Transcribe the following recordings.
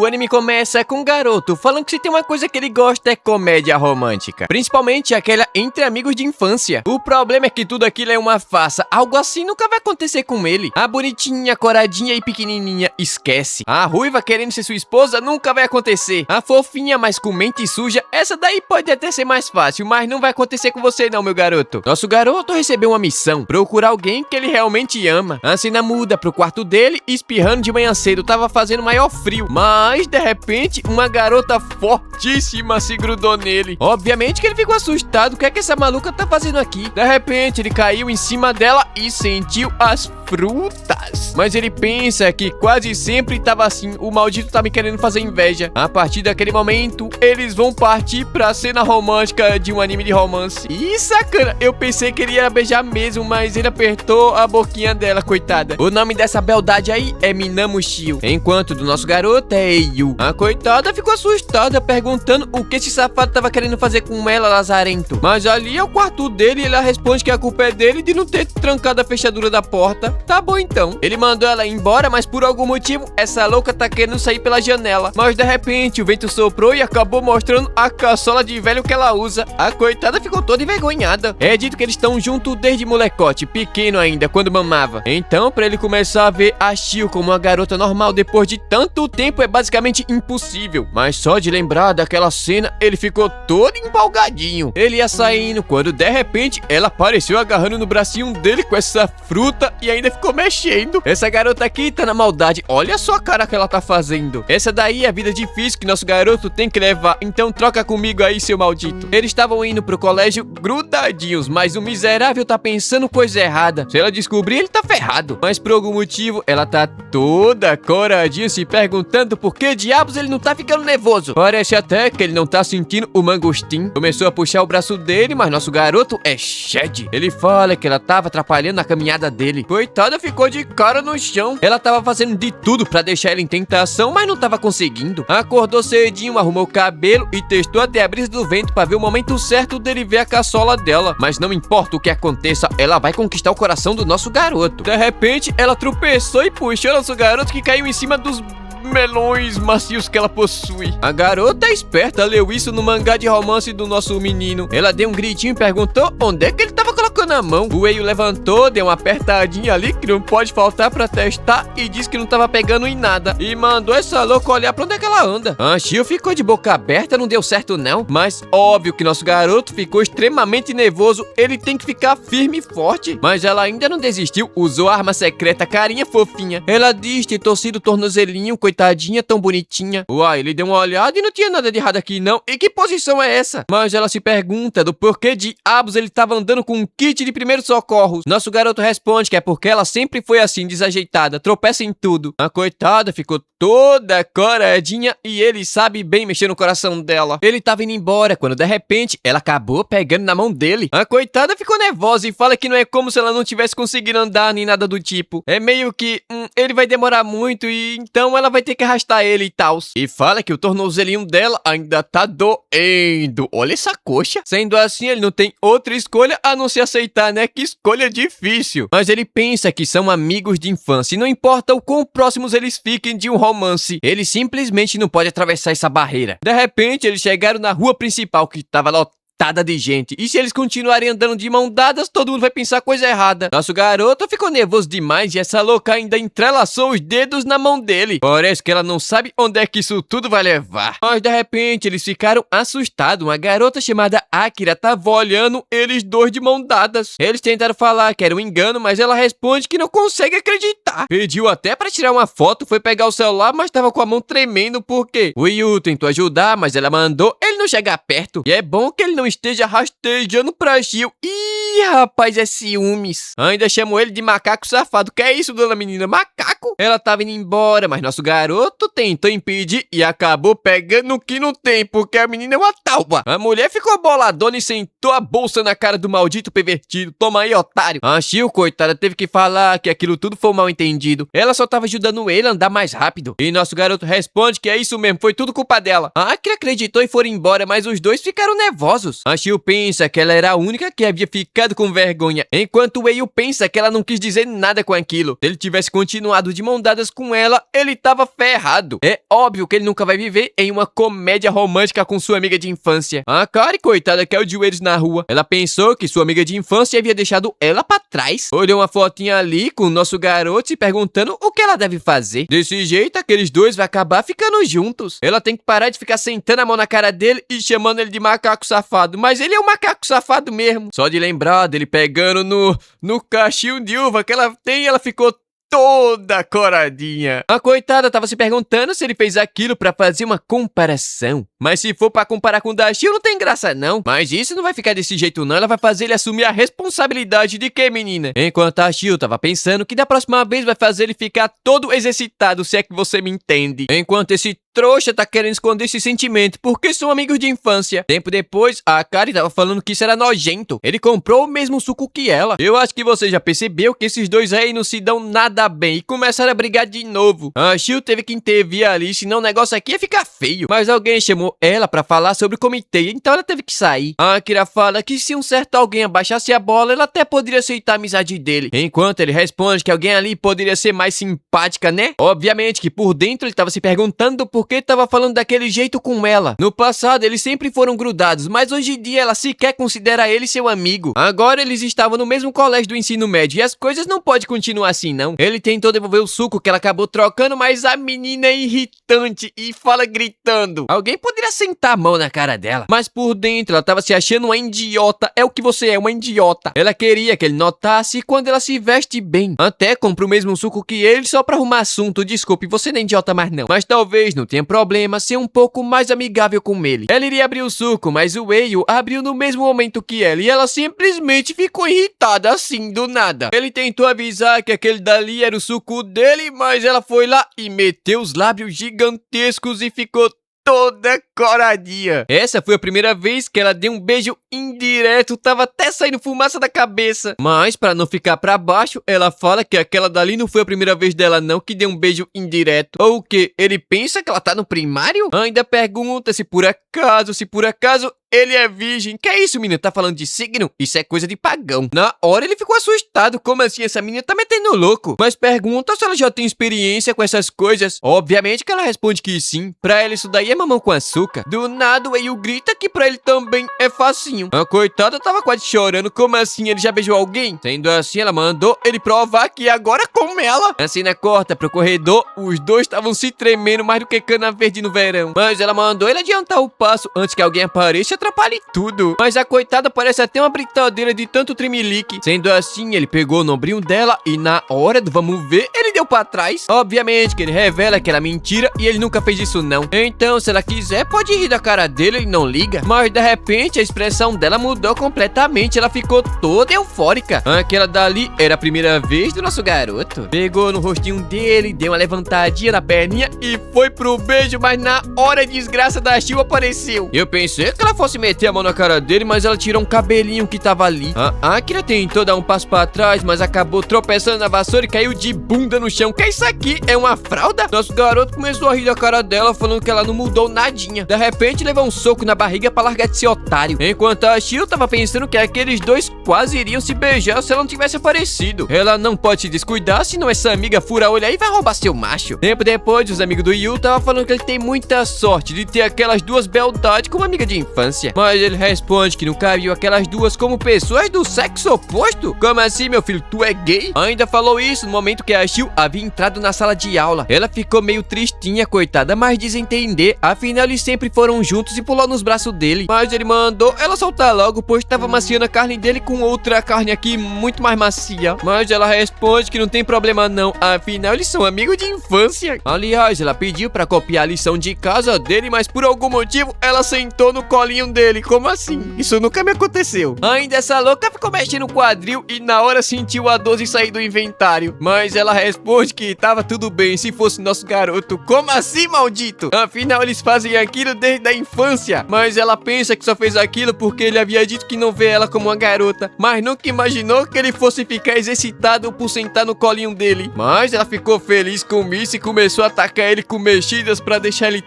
O anime começa com um garoto falando que se tem uma coisa que ele gosta é comédia romântica, principalmente aquela entre amigos de infância. O problema é que tudo aquilo é uma farsa, algo assim nunca vai acontecer com ele. A bonitinha, coradinha e pequenininha esquece. A ruiva querendo ser sua esposa nunca vai acontecer. A fofinha, mas com mente suja, essa daí pode até ser mais fácil, mas não vai acontecer com você não, meu garoto. Nosso garoto recebeu uma missão, procurar alguém que ele realmente ama. A cena muda pro quarto dele, espirrando de manhã cedo, tava fazendo maior frio, mas de repente, uma garota fortíssima se grudou nele. Obviamente que ele ficou assustado. O que é que essa maluca tá fazendo aqui? De repente, ele caiu em cima dela e sentiu as frutas. Mas ele pensa que quase sempre tava assim. O maldito tá me querendo fazer inveja. A partir daquele momento, eles vão partir pra cena romântica de um anime de romance. Ih, sacana. Eu pensei que ele ia beijar mesmo, mas ele apertou a boquinha dela, coitada. O nome dessa beldade aí é Minamu Shio, enquanto do nosso garoto é Eiyu. A coitada ficou assustada, perguntando o que esse safado tava querendo fazer com ela, lazarento. Mas ali é o quarto dele e ela responde que a culpa é dele de não ter trancado a fechadura da porta. Tá bom então. Ele mandou ela embora, mas por algum motivo, essa louca tá querendo sair pela janela. Mas de repente, o vento soprou e acabou mostrando a caçola de velho que ela usa. A coitada ficou toda envergonhada. É dito que eles estão juntos desde molecote, pequeno ainda, quando mamava. Então, pra ele começar a ver a Shio como uma garota normal depois de tanto tempo, é basicamente impossível. Mas só de lembrar daquela cena, ele ficou todo empolgadinho. Ele ia saindo quando de repente ela apareceu agarrando no bracinho dele com essa fruta e ainda ficou mexendo. Essa garota aqui tá na maldade. Olha só a cara que ela tá fazendo. Essa daí é a vida difícil que nosso garoto tem que levar. Então troca comigo aí, seu maldito. Eles estavam indo pro colégio grudadinhos, mas o miserável tá pensando coisa errada. Se ela descobrir, ele tá ferrado. Mas por algum motivo, ela tá toda coradinha se perguntando por que diabos ele não tá ficando nervoso. Parece até que ele não tá sentindo o mangostim. Começou a puxar o braço dele, mas nosso garoto é Shed. Ele fala que ela tava atrapalhando a caminhada dele. Coitada, ficou de cara no chão. Ela tava fazendo de tudo pra deixar ele em tentação, mas não tava conseguindo. Acordou cedinho, arrumou o cabelo e testou até a brisa do vento pra ver o momento certo dele ver a caçola dela. Mas não importa o que aconteça, ela vai conquistar o coração do nosso garoto. De repente, ela tropeçou e puxou nosso garoto, que caiu em cima dos melões macios que ela possui. A garota esperta leu isso no mangá de romance do nosso menino. Ela deu um gritinho e perguntou onde é que ele tava colocando a mão. O Eiyu levantou, deu uma apertadinha ali que não pode faltar pra testar e disse que não tava pegando em nada. E mandou essa louca olhar pra onde é que ela anda. A Shio ficou de boca aberta, não deu certo não. Mas óbvio que nosso garoto ficou extremamente nervoso. Ele tem que ficar firme e forte. Mas ela ainda não desistiu, usou a arma secreta, carinha fofinha. Ela disse ter torcido o tornozelinho, coitadinha, tão bonitinha. Uai, ele deu uma olhada e não tinha nada de errado aqui não. E que posição é essa? Mas ela se pergunta do porquê diabos ele tava andando com um kit de primeiros socorros. Nosso garoto responde que é porque ela sempre foi assim, desajeitada, tropeça em tudo. A coitada ficou toda coradinha e ele sabe bem mexer no coração dela. Ele tava indo embora quando de repente ela acabou pegando na mão dele. A coitada ficou nervosa e fala que não é como se ela não tivesse conseguido andar nem nada do tipo. É meio que ele vai demorar muito e então ela vai ter que arrastar ele e tal. E fala que o tornozelinho dela ainda tá doendo. Olha essa coxa. Sendo assim, ele não tem outra escolha a não se aceitar, né? Que escolha difícil. Mas ele pensa que são amigos de infância e não importa o quão próximos eles fiquem de um romance, ele simplesmente não pode atravessar essa barreira. De repente, eles chegaram na rua principal que tava lotada de gente. E se eles continuarem andando de mão dadas, todo mundo vai pensar coisa errada. Nosso garoto ficou nervoso demais e essa louca ainda entrelaçou os dedos na mão dele. Parece que ela não sabe onde é que isso tudo vai levar. Mas de repente eles ficaram assustados. Uma garota chamada Akira tava olhando eles dois de mão dadas. Eles tentaram falar que era um engano, mas ela responde que não consegue acreditar. Pediu até pra tirar uma foto, foi pegar o celular, mas tava com a mão tremendo porque o Yu tentou ajudar, mas ela mandou ele não chegar perto. E é bom que ele não esteja rastejando pra Shio. Ih, rapaz, é ciúmes. Ainda chamou ele de macaco safado. Que é isso, dona menina? Macaco? Ela tava indo embora, mas nosso garoto tentou impedir e acabou pegando o que não tem, porque a menina é uma tauba. A mulher ficou boladona e sentou a bolsa na cara do maldito pervertido. Toma aí, otário. A Shio, coitada, teve que falar que aquilo tudo foi mal entendido. Ela só tava ajudando ele a andar mais rápido. E nosso garoto responde que é isso mesmo, foi tudo culpa dela. A Akira acreditou e foram embora, mas os dois ficaram nervosos. A Shio pensa que ela era a única que havia ficado com vergonha, enquanto o Eio pensa que ela não quis dizer nada com aquilo. Se ele tivesse continuado de mão dadas com ela, ele tava ferrado. É óbvio que ele nunca vai viver em uma comédia romântica com sua amiga de infância. A Kari, coitada, caiu de joelhos na rua. Ela pensou que sua amiga de infância havia deixado ela pra trás. Olhou uma fotinha ali com o nosso garoto se perguntando o que ela deve fazer. Desse jeito, aqueles dois vão acabar ficando juntos. Ela tem que parar de ficar sentando a mão na cara dele e chamando ele de macaco safado. Mas ele é um macaco safado mesmo. Só de lembrar dele pegando no cachinho de uva que ela tem, ela ficou toda coradinha. A coitada tava se perguntando se ele fez aquilo pra fazer uma comparação. Mas se for pra comparar com o da Shio, não tem graça não. Mas isso não vai ficar desse jeito não, ela vai fazer ele assumir a responsabilidade de quê, menina? Enquanto a Shio tava pensando que da próxima vez vai fazer ele ficar todo exercitado, se é que você me entende. Enquanto esse trouxa tá querendo esconder esse sentimento, porque são amigos de infância. Tempo depois, a Kari tava falando que isso era nojento. Ele comprou o mesmo suco que ela. Eu acho que você já percebeu que esses dois aí não se dão nada bem e começaram a brigar de novo. A Shio teve que intervir ali, senão o negócio aqui ia ficar feio. Mas alguém chamou ela pra falar sobre o comitê, então ela teve que sair. A Akira fala que se um certo alguém abaixasse a bola, ela até poderia aceitar a amizade dele. Enquanto ele responde que alguém ali poderia ser mais simpática, né? Obviamente que por dentro ele tava se perguntando por que tava falando daquele jeito com ela. No passado eles sempre foram grudados, mas hoje em dia ela sequer considera ele seu amigo. Agora eles estavam no mesmo colégio do ensino médio e as coisas não podem continuar assim não. Ele tentou devolver o suco que ela acabou trocando, mas a menina é irritante e fala gritando. Alguém poderia sentar a mão na cara dela, mas por dentro ela tava se achando uma idiota. É o que você é, uma idiota. Ela queria que ele notasse quando ela se veste bem. Até compra o mesmo suco que ele só pra arrumar assunto. Desculpe, você não é idiota mais não. Mas talvez não tenha problema ser um pouco mais amigável com ele. Ela iria abrir o suco, mas o Eio abriu no mesmo momento que ela e ela simplesmente ficou irritada assim, do nada. Ele tentou avisar que aquele dali era o suco dele, mas ela foi lá e meteu os lábios gigantescos e ficou toda coradinha. Essa foi a primeira vez que ela deu um beijo indireto, tava até saindo fumaça da cabeça. Mas pra não ficar pra baixo, ela fala que aquela dali não foi a primeira vez dela não que deu um beijo indireto. Ou o quê? Ele pensa que ela tá no primário? Ainda pergunta se por acaso ele é virgem. Que é isso, menina? Tá falando de signo? Isso é coisa de pagão. Na hora ele ficou assustado. Como assim? Essa menina tá metendo louco. Mas pergunta se ela já tem experiência com essas coisas. Obviamente que ela responde que sim. Pra ela isso daí é mamão com açúcar. Do nada o Eio grita que pra ele também é facinho. A coitada tava quase chorando. Como assim? Ele já beijou alguém? Sendo assim, ela mandou ele provar que agora come ela. A cena corta pro corredor. Os dois estavam se tremendo mais do que cana verde no verão. Mas ela mandou ele adiantar o passo antes que alguém apareça e atrapalhe tudo. Mas a coitada parece até uma britadeira de tanto tremelique. Sendo assim, ele pegou no ombrinho dela e na hora do vamos ver, ele deu pra trás. Obviamente que ele revela que era mentira e ele nunca fez isso não. Então, se ela quiser, pode rir da cara dele, ele não liga. Mas de repente, a expressão dela mudou completamente. Ela ficou toda eufórica. Aquela dali era a primeira vez do nosso garoto. Pegou no rostinho dele, deu uma levantadinha na perninha e foi pro beijo, mas na hora a desgraça da Shio apareceu. Eu pensei que ela fosse meter a mão na cara dele, mas ela tirou um cabelinho que tava ali. A Akira tentou dar um passo pra trás, mas acabou tropeçando na vassoura e caiu de bunda no chão. Que é isso aqui? É uma fralda? Nosso garoto começou a rir da cara dela, falando que ela não mudou nadinha. De repente, levou um soco na barriga pra largar de ser otário. Enquanto a Shio tava pensando que aqueles dois quase iriam se beijar se ela não tivesse aparecido. Ela não pode se descuidar, senão essa amiga fura olho aí e vai roubar seu macho. Tempo depois, os amigos do Yu tava falando que ele tem muita sorte de ter aquelas duas beldades como amiga de infância. Mas ele responde que nunca viu aquelas duas como pessoas do sexo oposto. Como assim, meu filho? Tu é gay? Ainda falou isso no momento que a Shio havia entrado na sala de aula. Ela ficou meio tristinha, coitada, mas desentender. Afinal, eles sempre foram juntos e pulou nos braços dele. Mas ele mandou ela soltar logo, pois estava maciando a carne dele com outra carne aqui muito mais macia. Mas ela responde que não tem problema não. Afinal, eles são amigos de infância. Aliás, ela pediu pra copiar a lição de casa dele, mas por algum motivo ela sentou no colinho dele. Como assim? Isso nunca me aconteceu. Ainda essa louca ficou mexendo no quadril e na hora sentiu a 12 sair do inventário. Mas ela responde que tava tudo bem se fosse nosso garoto. Como assim, maldito? Afinal, eles fazem aquilo desde a infância. Mas ela pensa que só fez aquilo porque ele havia dito que não vê ela como uma garota. Mas nunca imaginou que ele fosse ficar exercitado por sentar no colinho dele. Mas ela ficou feliz com isso e começou a atacar ele com mexidas pra deixar ele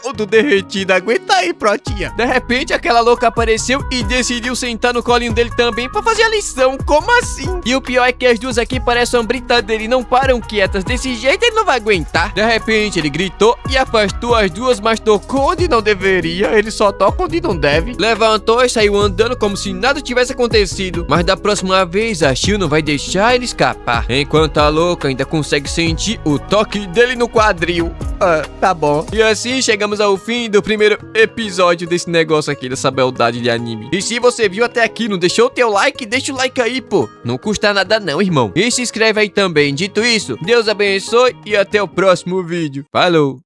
todo derretido. Aguenta aí, Protinha. De repente, aquela louca apareceu e decidiu sentar no colinho dele também pra fazer a lição. Como assim? E o pior é que as duas aqui parecem uma brincadeira e não param quietas. Desse jeito ele não vai aguentar. De repente, ele gritou e afastou as duas, mas tocou onde não deveria. Ele só toca onde não deve. Levantou e saiu andando como se nada tivesse acontecido. Mas da próxima vez, a Shio não vai deixar ele escapar. Enquanto a louca ainda consegue sentir o toque dele no quadril. Tá bom. E assim chegamos ao fim do primeiro episódio desse negócio aqui, dessa beldade de anime. E se você viu até aqui, não deixou o teu like? Deixa o like aí, pô. Não custa nada não, irmão. E se inscreve aí também. Dito isso, Deus abençoe e até o próximo vídeo. Falou!